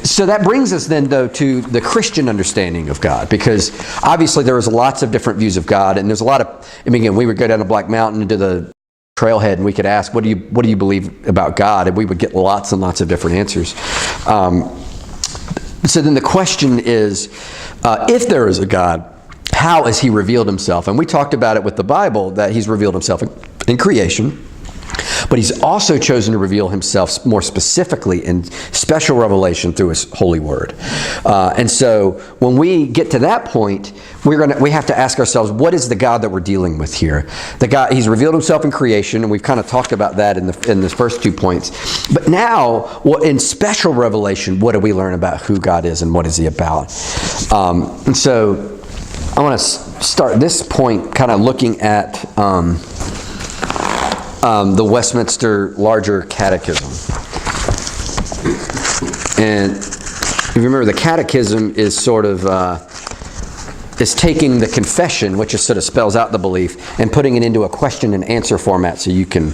So that brings us then, though, to the Christian understanding of God, because obviously there is lots of different views of God, and there's a lot of, I mean, again, we would go down to Black Mountain into the trailhead and we could ask, what do you believe about God? And we would get lots and lots of different answers. So then the question is, if there is a God, how has he revealed himself? And we talked about it with the Bible, that he's revealed himself in creation, but he's also chosen to reveal himself more specifically in special revelation through his holy word. And so when we get to that point, we have to ask ourselves, what is the God that we're dealing with here? The God, he's revealed himself in creation, and we've kind of talked about that in the first 2 points. But now, in special revelation, what do we learn about who God is and what is he about? And so I want to start this point kind of looking at the Westminster Larger Catechism. And if you remember, the Catechism is sort of is taking the confession, which is sort of spells out the belief, and putting it into a question and answer format so you can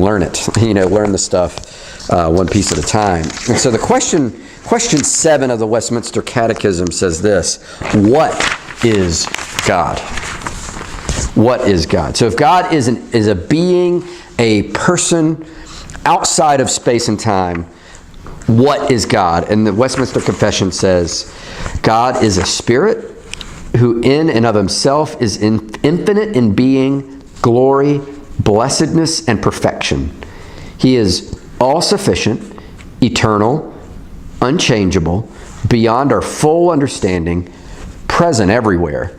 learn it. Learn the stuff one piece at a time. And so the question 7 of the Westminster Catechism says this: what is God? What is God? So if God is a being, a person outside of space and time, what is God? And the Westminster Confession says, God is a spirit who in and of himself is infinite in being, glory, blessedness, and perfection. He is all-sufficient, eternal, unchangeable, beyond our full understanding, present everywhere,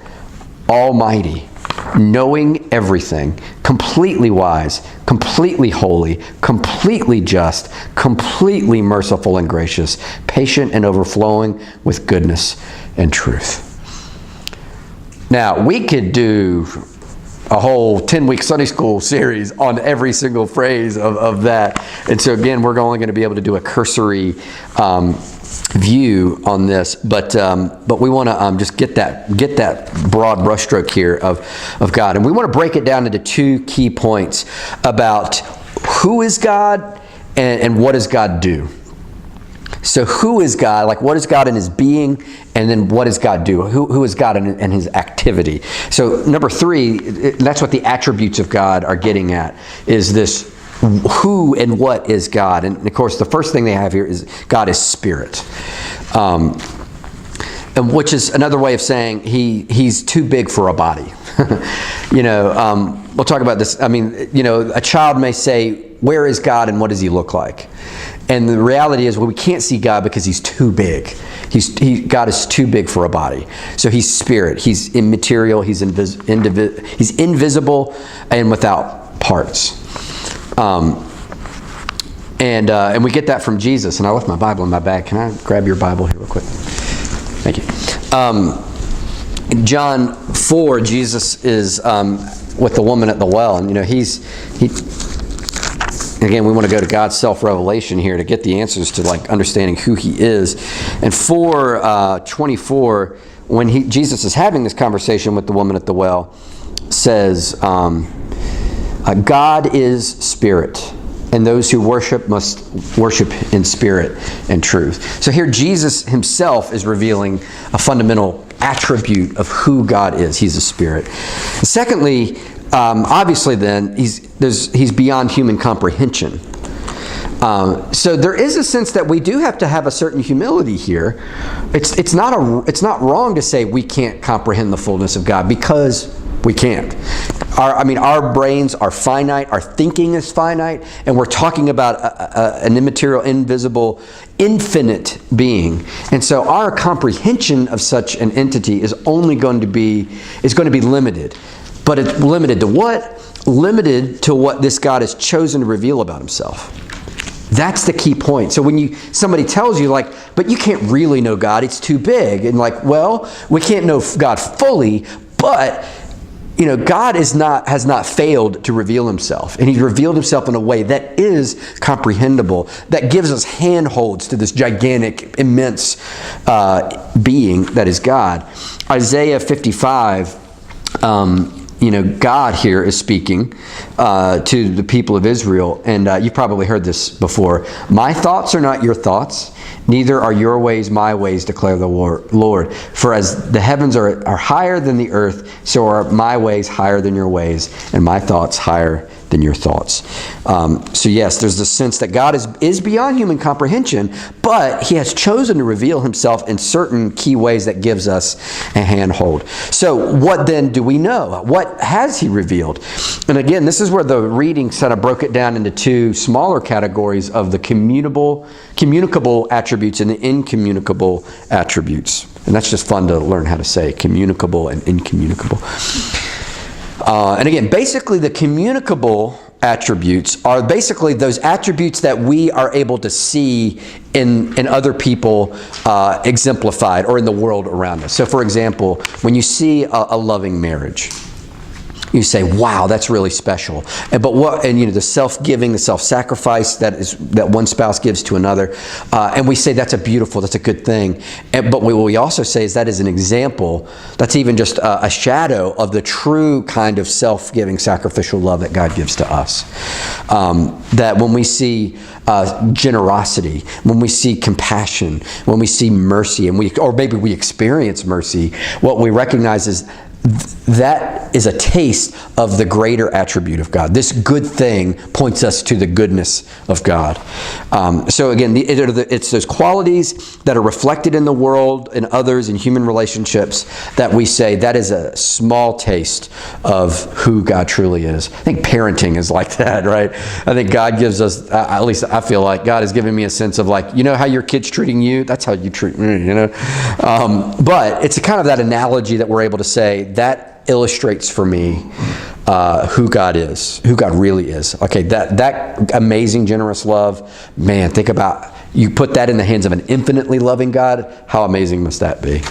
almighty, knowing everything, completely wise, completely holy, completely just, completely merciful and gracious, patient and overflowing with goodness and truth. Now, we could do a whole 10-week Sunday school series on every single phrase of that. And so again, we're only going to be able to do a cursory view on this, but we want to just get that broad brushstroke here of God, and we want to break it down into 2 key points about who is God and what does God do. So who is God? Like, what is God in his being, and then what does God do? Who is God in his activity? So number 3, that's what the attributes of God are getting at, is this who and what is God. And of course, the first thing they have here is God is spirit. And which is another way of saying he's too big for a body. We'll talk about this. I mean, a child may say, where is God and what does he look like? And the reality is, we can't see God because he's too big. God is too big for a body. So he's spirit. He's immaterial. He's invisible and without parts. And we get that from Jesus. And I left my Bible in my bag. Can I grab your Bible here real quick? Thank you. In John 4, Jesus is with the woman at the well, and again, we want to go to God's self-revelation here to get the answers to understanding who he is. And 4:24, when Jesus is having this conversation with the woman at the well, says, God is spirit, and those who worship must worship in spirit and truth. So here Jesus himself is revealing a fundamental attribute of who God is. He's a spirit. Secondly, obviously then, he's beyond human comprehension. So there is a sense that we do have to have a certain humility here. It's not wrong to say we can't comprehend the fullness of God, because we can't. Our brains are finite, our thinking is finite, and we're talking about an immaterial, invisible, infinite being. And so our comprehension of such an entity is going to be limited. But it's limited to what? Limited to what this God has chosen to reveal about himself. That's the key point. So when somebody tells you, but you can't really know God, it's too big. And well, we can't know God fully, but God has not failed to reveal himself. And he's revealed himself in a way that is comprehensible, that gives us handholds to this gigantic, immense being that is God. Isaiah 55, God here is speaking to the people of Israel. And you've probably heard this before. My thoughts are not your thoughts, Neither are your ways my ways, declare the Lord. For as the heavens are higher than the earth, so are my ways higher than your ways, and my thoughts higher than your thoughts. So yes, there's the sense that God is beyond human comprehension, but he has chosen to reveal himself in certain key ways that gives us a handhold. So what then do we know? What has he revealed? And again, this is where the reading kind of broke it down into two smaller categories of the communicable attributes and the incommunicable attributes. And that's just fun to learn how to say, communicable and incommunicable. And again, basically the communicable attributes are basically those attributes that we are able to see in other people exemplified or in the world around us. So for example, when you see a loving marriage, you say, wow, that's really special. The self-giving, the self-sacrifice that one spouse gives to another. And we say that's a good thing. But what we also say is that is an example, that's even just a shadow of the true kind of self-giving, sacrificial love that God gives to us. That when we see generosity, when we see compassion, when we see mercy, or maybe we experience mercy, what we recognize is that is a taste of the greater attribute of God. This good thing points us to the goodness of God. So again, it's those qualities that are reflected in the world, in others, in human relationships, that we say that is a small taste of who God truly is. I think parenting is like that, right? I think God gives us, at least I feel like God has given me a sense of like, you know how your kid's treating you? That's how you treat me, you know? But it's kind of that analogy that we're able to say, that illustrates for me who God is, who God really is. Okay, that amazing, generous love, man, think about, you put that in the hands of an infinitely loving God, how amazing must that be?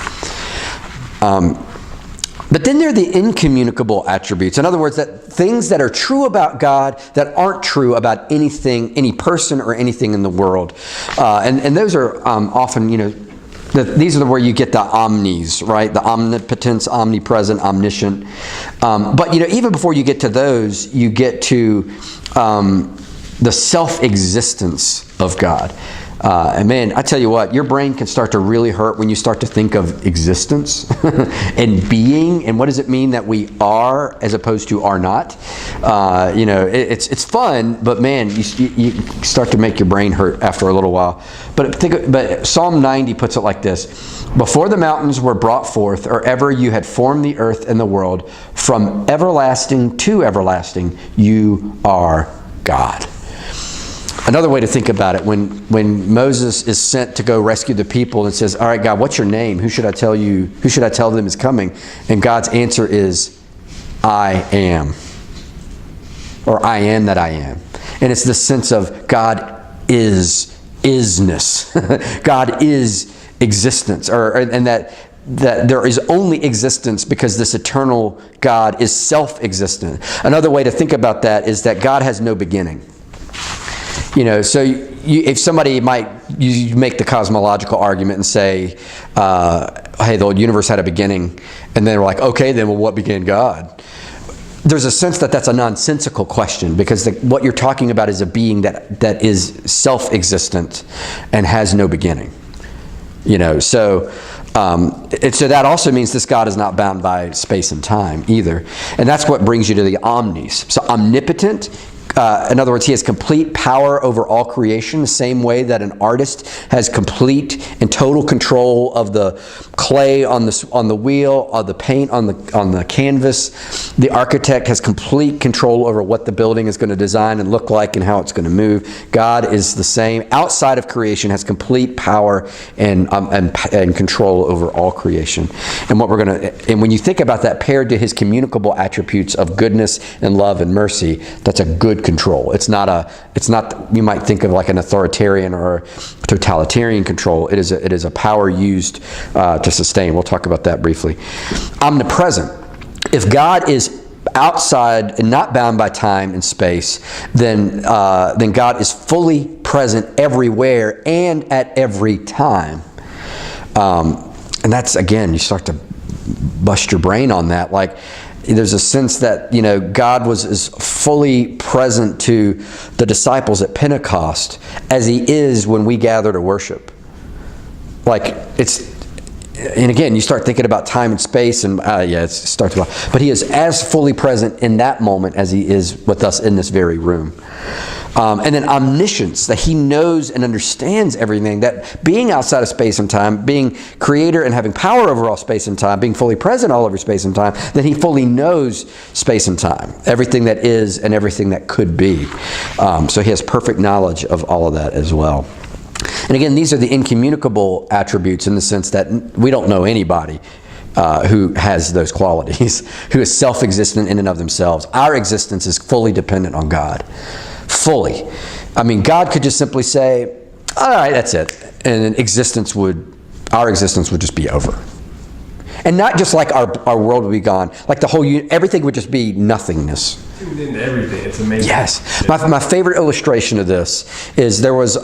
But then there are the incommunicable attributes. In other words, that things that are true about God that aren't true about anything, any person or anything in the world. And those are often, these are where you get the omnis, right? The omnipotence, omnipresent, omniscient. But even before you get to those, you get to the self-existence of God. And man, I tell you what, your brain can start to really hurt when you start to think of existence and being, and what does it mean that we are as opposed to are not. It's fun, but man, you start to make your brain hurt after a little while. But Psalm 90 puts it like this: before the mountains were brought forth, or ever you had formed the earth and the world, from everlasting to everlasting, you are God. Another way to think about it, when Moses is sent to go rescue the people and says, all right, God, what's your name? Who should I tell them is coming? And God's answer is, I am. Or I am that I am. And it's the sense of God is isness. God is existence. And that there is only existence because this eternal God is self-existent. Another way to think about that is that God has no beginning. So if somebody you make the cosmological argument and say, hey, the universe had a beginning, and then they're like, okay, then what began God? There's a sense that that's a nonsensical question, because what you're talking about is a being that is self-existent and has no beginning. So that also means this God is not bound by space and time either. And that's what brings you to the omnis. So omnipotent. In other words, he has complete power over all creation, the same way that an artist has complete and total control of the clay on the wheel, of the paint on the canvas. The architect has complete control over what the building is going to design and look like and how it's going to move. God is the same. Outside of creation, has complete power and control over all creation. And when you think about that paired to his communicable attributes of goodness and love and mercy, that's a good control. It's not you might think of like an authoritarian or totalitarian control. It is a power used to sustain. We'll talk about that briefly. Omnipresent. If God is outside and not bound by time and space, then God is fully present everywhere and at every time. And that's, again, you start to bust your brain on that. Like, there's a sense that, God was as fully present to the disciples at Pentecost as he is when we gather to worship. like and again, you start thinking about time and space, and it starts to, but he is as fully present in that moment as he is with us in this very room. And then omniscience, that he knows and understands everything, that being outside of space and time, being creator and having power over all space and time, being fully present all over space and time, that he fully knows space and time, everything that is and everything that could be. So he has perfect knowledge of all of that as well. And again, these are the incommunicable attributes in the sense that we don't know anybody who has those qualities, who is self-existent in and of themselves. Our existence is fully dependent on God. Fully. I mean, God could just simply say, all right, that's it. And then our existence would just be over. And not just like our world would be gone, like everything would just be nothingness. Tuned into everything. It's amazing. Yes. My favorite illustration of this is there was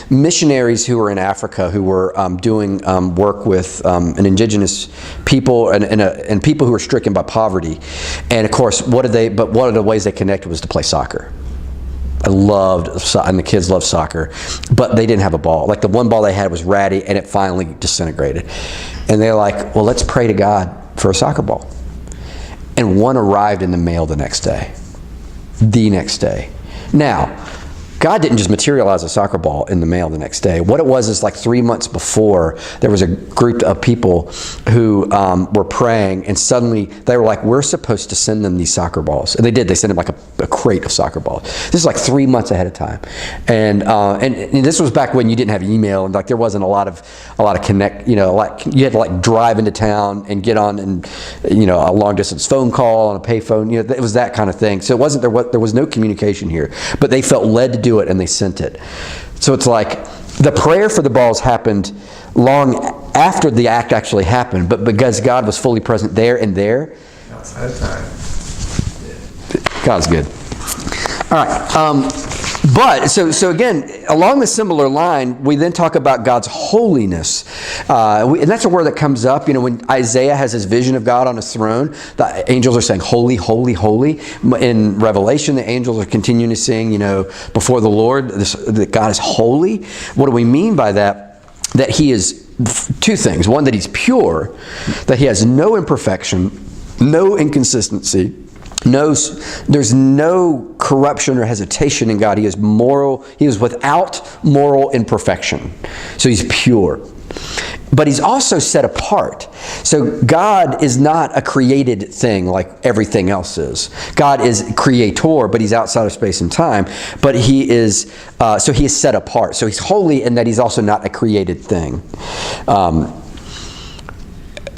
missionaries who were in Africa who were doing work with an indigenous people and people who were stricken by poverty. And of course, one of the ways they connected was to play soccer. And the kids loved soccer, but they didn't have a ball. Like the one ball they had was ratty, and it finally disintegrated. And they're like, well, let's pray to God for a soccer ball. And one arrived in the mail the next day. The next day. Now, God didn't just materialize a soccer ball in the mail the next day. What it was is like 3 months before, there was a group of people who were praying, and suddenly they were like, we're supposed to send them these soccer balls. And they did. They sent them like a crate of soccer balls. This is like 3 months ahead of time. And this was back when you didn't have email, and like there wasn't a lot of connect, you had to like drive into town and get on and, a long distance phone call on a payphone. It was that kind of thing. So it wasn't, there was no communication here, but they felt led to do it, and they sent it. So it's like the prayer for the balls happened long after the act actually happened, but because God was fully present there and there. Outside of time. Yeah. God's good. All right. But so again, along the similar line, we then talk about God's holiness, and that's a word that comes up. When Isaiah has his vision of God on his throne, the angels are saying, "Holy, holy, holy." In Revelation, the angels are continuing to sing, before the Lord, that God is holy. What do we mean by that? That He is two things: one, that He's pure, that He has no imperfection, no inconsistency. There's no corruption or hesitation in God. He is moral. He is without moral imperfection. So He's pure. But He's also set apart. So God is not a created thing like everything else is. God is creator, but He's outside of space and time. But He is set apart. So He's holy in that He's also not a created thing.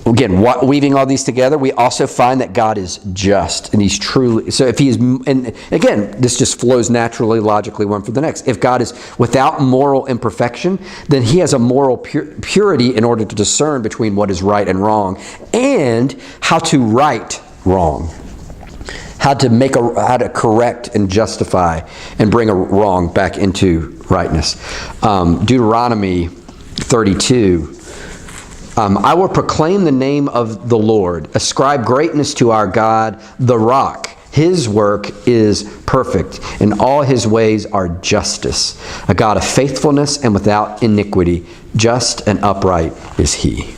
Again, weaving all these together, we also find that God is just, and He's truly, so if He is, and again, this just flows naturally, logically, one for the next. If God is without moral imperfection, then He has a moral purity in order to discern between what is right and wrong, and how to right wrong. How to correct and justify and bring a wrong back into rightness. Deuteronomy 32. I will proclaim the name of the Lord, ascribe greatness to our God, the rock. His work is perfect, and all His ways are justice. A God of faithfulness and without iniquity, just and upright is He.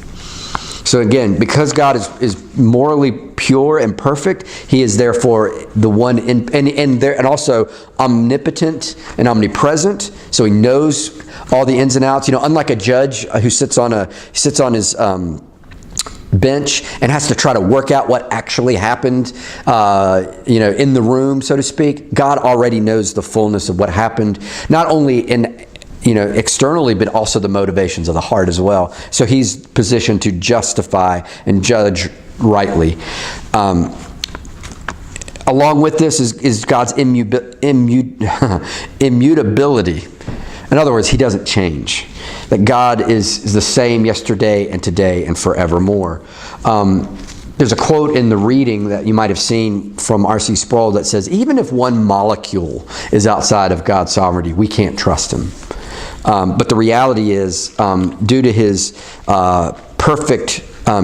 So again, because God is morally pure and perfect, He is therefore the one and also omnipotent and omnipresent. So He knows all the ins and outs. Unlike a judge who sits on his bench and has to try to work out what actually happened, in the room, so to speak. God already knows the fullness of what happened, not only externally, but also the motivations of the heart as well. So He's positioned to justify and judge rightly. Along with this is God's immutability. In other words, He doesn't change. That God is the same yesterday and today and forevermore. There's a quote in the reading that you might have seen from R.C. Sproul that says, even if one molecule is outside of God's sovereignty, we can't trust Him. But the reality is, due to His perfect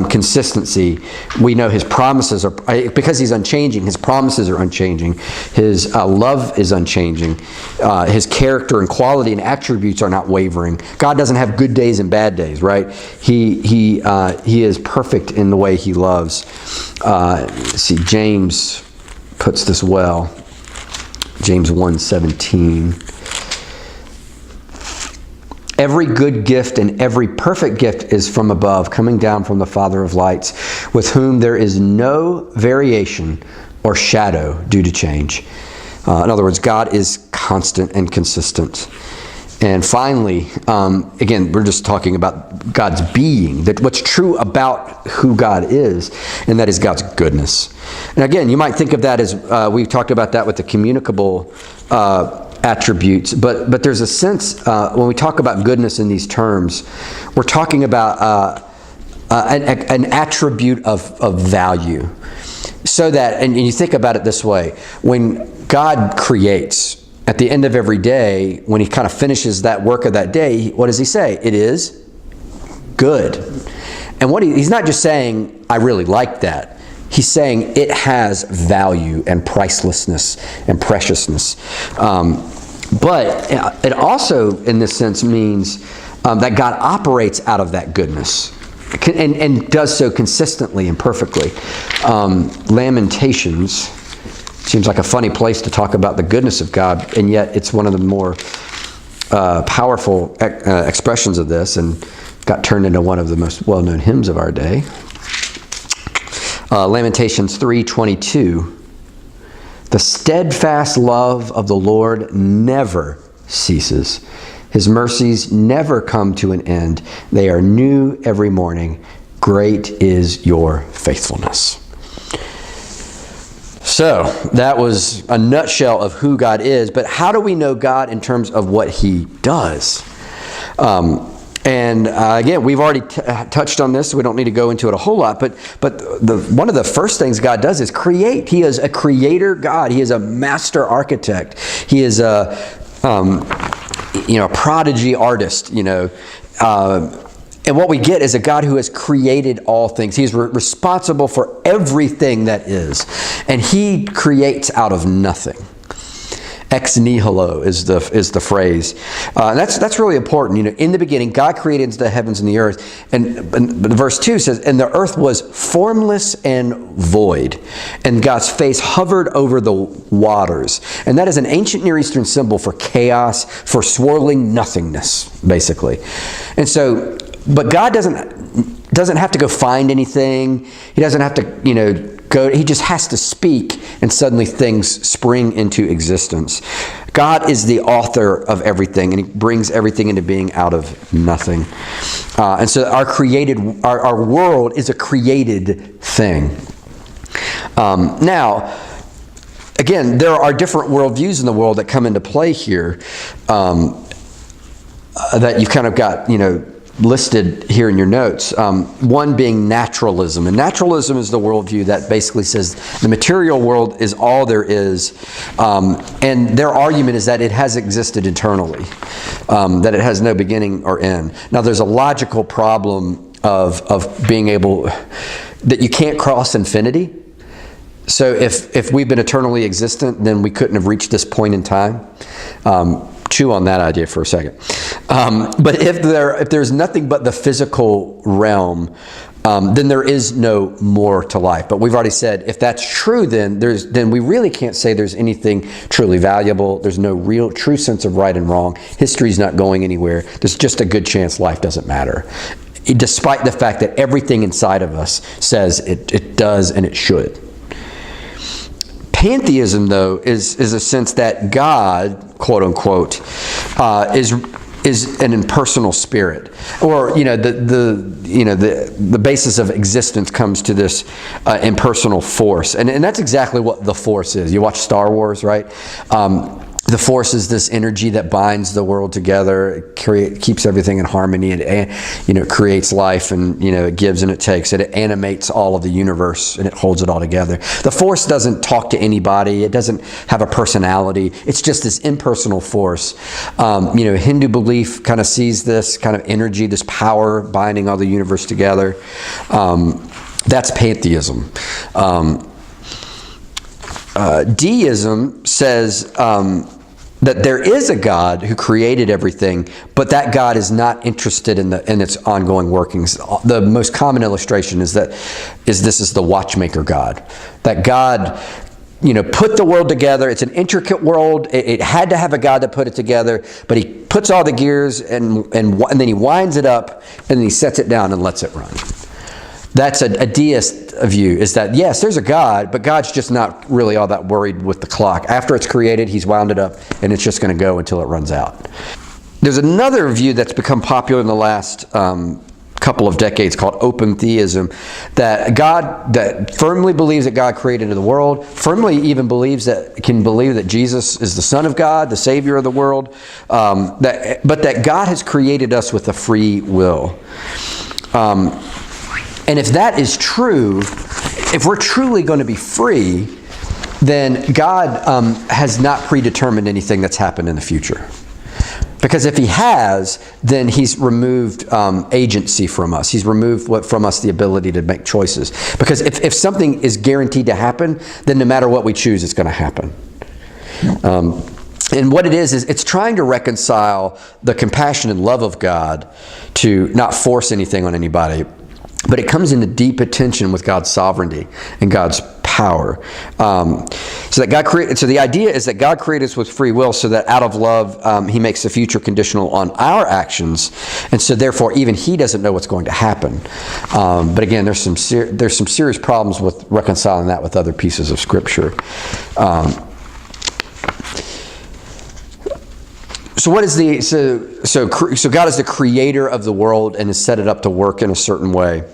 consistency. We know his promises are, because he's unchanging, his promises are unchanging. His love is unchanging. His character and quality and attributes are not wavering. God doesn't have good days and bad days, right? He is perfect in the way he loves. Let's see, James puts this well. James 1:17. Every good gift and every perfect gift is from above, coming down from the Father of lights, with whom there is no variation or shadow due to change. In other words, God is constant and consistent. And finally, again, we're just talking about God's being, that what's true about who God is, and that is God's goodness. And again, you might think of that as, we talked about that with the communicable attributes, but there's a sense, when we talk about goodness in these terms, we're talking about an attribute of value. So that, and you think about it this way, when God creates, at the end of every day, when he kind of finishes that work of that day, what does he say? It is good. And he's not just saying, I really like that. He's saying it has value and pricelessness and preciousness. But it also, in this sense, means that God operates out of that goodness and does so consistently and perfectly. Lamentations seems like a funny place to talk about the goodness of God, and yet it's one of the more powerful expressions of this, and got turned into one of the most well-known hymns of our day. Lamentations 3:22. The steadfast love of the Lord never ceases. His mercies never come to an end. They are new every morning. Great is your faithfulness. So, that was a nutshell of who God is, but how do we know God in terms of what he does? Again, we've already touched on this, so we don't need to go into it a whole lot, but one of the first things God does is create. He is a creator God. He is a master architect. He is a prodigy artist, and what we get is a God who has created all things. He's responsible for everything that is. And he creates out of nothing. Ex nihilo is the phrase. And that's really important. In the beginning, God created the heavens and the earth. And verse 2 says, and the earth was formless and void. And God's face hovered over the waters. And that is an ancient Near Eastern symbol for chaos, for swirling nothingness, basically. And so, but God doesn't have to go find anything. He doesn't have to, go. He just has to speak, and suddenly things spring into existence. God is the author of everything, and he brings everything into being out of nothing. And so our world is a created thing. Now, again, there are different worldviews in the world that come into play here that you've kind of got, listed here in your notes. One being naturalism. And naturalism is the worldview that basically says the material world is all there is. And their argument is that it has existed eternally, that it has no beginning or end. Now, there's a logical problem of being able, that you can't cross infinity. So if we've been eternally existent, then we couldn't have reached this point in time. Chew on that idea for a second. But if there's nothing but the physical realm, then there is no more to life. But we've already said, if that's true, then we really can't say there's anything truly valuable. There's no real true sense of right and wrong. History's not going anywhere. There's just a good chance life doesn't matter, despite the fact that everything inside of us says it does and it should. Pantheism, though, is a sense that God, quote unquote, is an impersonal spirit, or the basis of existence comes to this impersonal force, and that's exactly what the force is. You watch Star Wars, right? The force is this energy that binds the world together. It keeps everything in harmony. It creates life, and it gives and it takes. It animates all of the universe, and it holds it all together. The force doesn't talk to anybody. It doesn't have a personality. It's just this impersonal force. Hindu belief kind of sees this kind of energy, this power binding all the universe together. That's pantheism. Deism says that there is a God who created everything, but that God is not interested in its ongoing workings. The most common illustration is this is the watchmaker God. That God, put the world together. It's an intricate world. It had to have a God that put it together, but he puts all the gears and then he winds it up, and then he sets it down and lets it run. That's a deist view, is that, yes, there's a God, but God's just not really all that worried with the clock. After it's created, he's wound it up, and it's just going to go until it runs out. There's another view that's become popular in the last couple of decades called open theism, that firmly believes that God created the world, firmly even can believe that Jesus is the Son of God, the Savior of the world, but that God has created us with a free will. And if that is true, if we're truly going to be free, then God has not predetermined anything that's happened in the future. Because if he has, then he's removed agency from us. He's removed from us the ability to make choices. Because if something is guaranteed to happen, then no matter what we choose, it's going to happen. And what it is it's trying to reconcile the compassion and love of God to not force anything on anybody. But it comes into deep tension with God's sovereignty and God's power. So the idea is that God created us with free will, so that out of love, he makes the future conditional on our actions, and so therefore even he doesn't know what's going to happen. But again, there's some serious problems with reconciling that with other pieces of Scripture. So God is the creator of the world and has set it up to work in a certain way.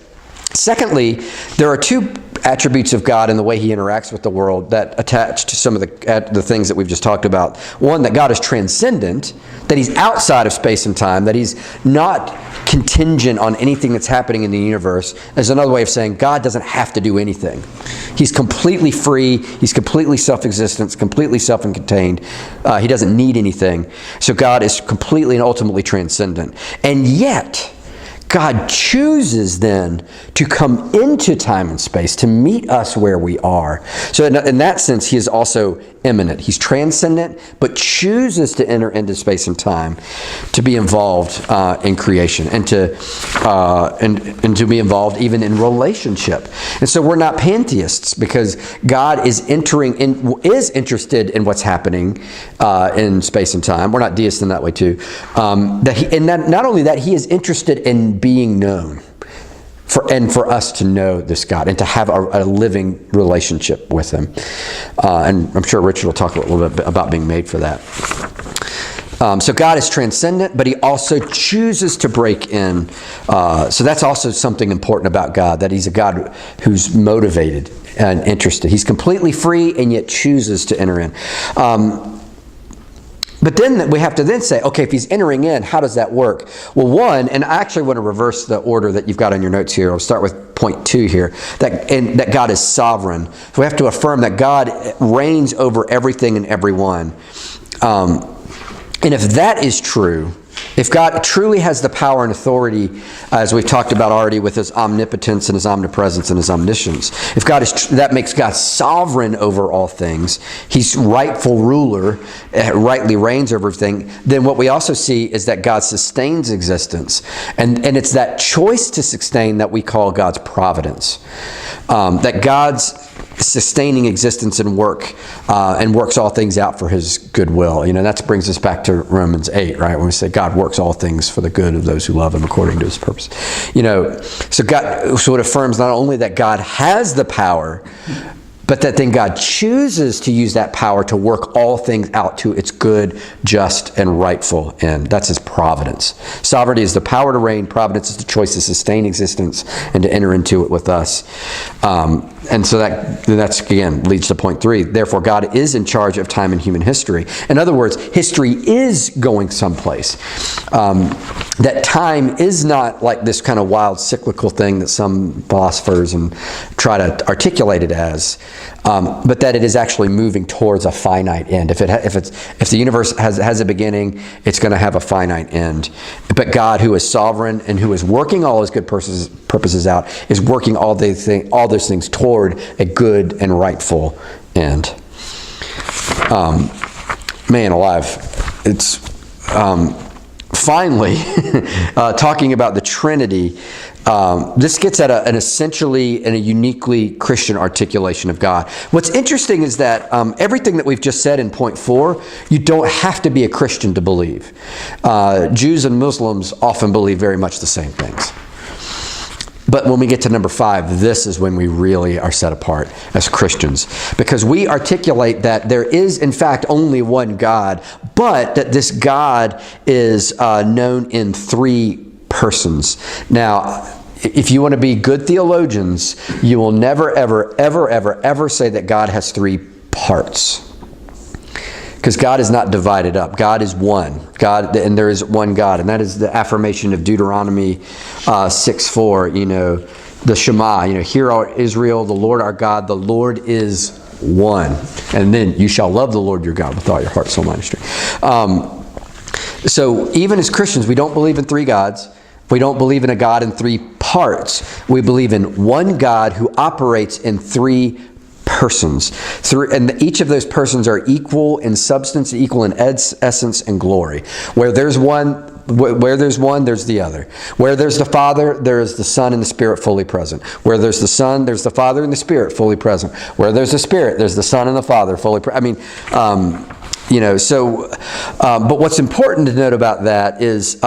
Secondly, there are two attributes of God in the way he interacts with the world that attach to some of the things that we've just talked about. One, that God is transcendent, that he's outside of space and time, that he's not contingent on anything that's happening in the universe. There's another way of saying God doesn't have to do anything. He's completely free. He's completely self-existent, completely self-contained. He doesn't need anything. So God is completely and ultimately transcendent. And yet, God chooses then to come into time and space to meet us where we are. So in that sense, he is also immanent. He's transcendent, but chooses to enter into space and time to be involved in creation and to be involved even in relationship. And so we're not pantheists, because God is interested in what's happening in space and time. We're not deists in that way too. Not only that, he is interested in being known. For us to know this God and to have a living relationship with him. And I'm sure Richard will talk a little bit about being made for that. So God is transcendent, but he also chooses to break in. So that's also something important about God, that he's a God who's motivated and interested. He's completely free and yet chooses to enter in. But then we have to then say, okay, if he's entering in, how does that work? Well, one, and I actually want to reverse the order that you've got on your notes here. I'll start with point 2 here, that God is sovereign. So we have to affirm that God reigns over everything and everyone. And if that is true, if God truly has the power and authority, as we've talked about already with his omnipotence and his omnipresence and his omniscience, if God is, that makes God sovereign over all things, he's rightful ruler, rightly reigns over everything, then what we also see is that God sustains existence. And it's that choice to sustain that we call God's providence. That God's sustaining existence and work and works all things out for his good will. That brings us back to Romans 8, right? When we say God works all things for the good of those who love him according to his purpose. So it affirms not only that God has the power, but that then God chooses to use that power to work all things out to its good, just, and rightful end. That's his providence. Sovereignty is the power to reign. Providence is the choice to sustain existence and to enter into it with us. And so that's, again, leads to point 3. Therefore, God is in charge of time and human history. In other words, history is going someplace. That time is not like this kind of wild cyclical thing that some philosophers and try to articulate it as, but that it is actually moving towards a finite end. If the universe has a beginning, it's going to have a finite end. But God, who is sovereign and who is working all his good purposes out, is working all those things toward a good and rightful end. Man alive, it's finally talking about the Trinity. This gets at an essentially and a uniquely Christian articulation of God. What's interesting is that everything that we've just said in point 4, you don't have to be a Christian to believe. Jews and Muslims often believe very much the same things. But when we get to number 5, this is when we really are set apart as Christians. Because we articulate that there is, in fact, only one God, but that this God is known in 3 persons. Now, if you want to be good theologians, you will never, ever, ever, ever, ever say that God has 3 parts. Because God is not divided up. God is one. God, and there is one God. And that is the affirmation of Deuteronomy 6:4. The Shema. Hear, O Israel, the Lord our God, the Lord is one. And then you shall love the Lord your God with all your heart, soul, mind, and strength. So even as Christians, we don't believe in 3 gods. We don't believe in a God in 3 parts. We believe in one God who operates in 3 persons. And each of those persons are equal in substance, equal in essence and glory. Where there's one, there's the other. Where there's the Father, there is the Son and the Spirit fully present. Where there's the Son, there's the Father and the Spirit fully present. Where there's the Spirit, there's the Son and the Father fully present. But what's important to note about that is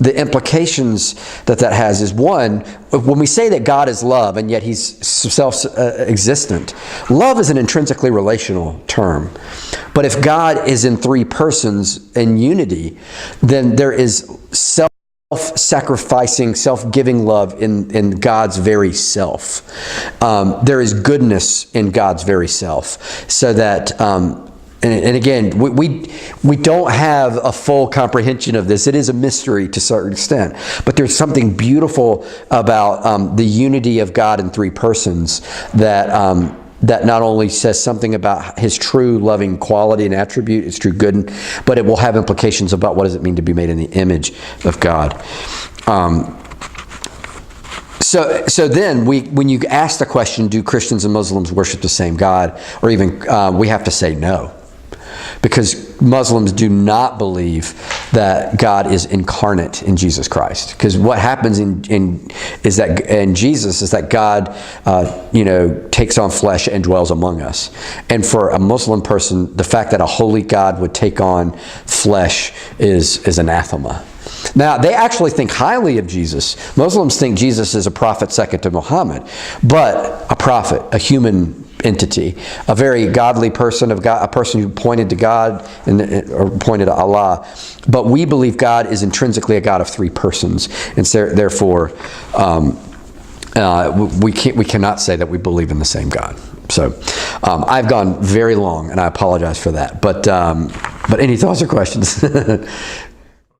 the implications that has is, one, when we say that God is love and yet he's self-existent, love is an intrinsically relational term. But if God is in 3 persons in unity, then there is self-sacrificing, self-giving love in God's very self. There is goodness in God's very self. So that... And again, we don't have a full comprehension of this. It is a mystery to a certain extent. But there's something beautiful about the unity of God in 3 persons that not only says something about his true loving quality and attribute, his true good, but it will have implications about what does it mean to be made in the image of God. So then, when you ask the question, do Christians and Muslims worship the same God? Or even, we have to say no. Because Muslims do not believe that God is incarnate in Jesus Christ. Because what happens in Jesus is that God, takes on flesh and dwells among us. And for a Muslim person, the fact that a holy God would take on flesh is anathema. Now, they actually think highly of Jesus. Muslims think Jesus is a prophet second to Muhammad, but a prophet, a human entity, a very godly person of God, a person who pointed to God or pointed to Allah. But we believe God is intrinsically a God of 3 persons, and so, therefore, we cannot say that we believe in the same God. So, I've gone very long, and I apologize for that. But any thoughts or questions?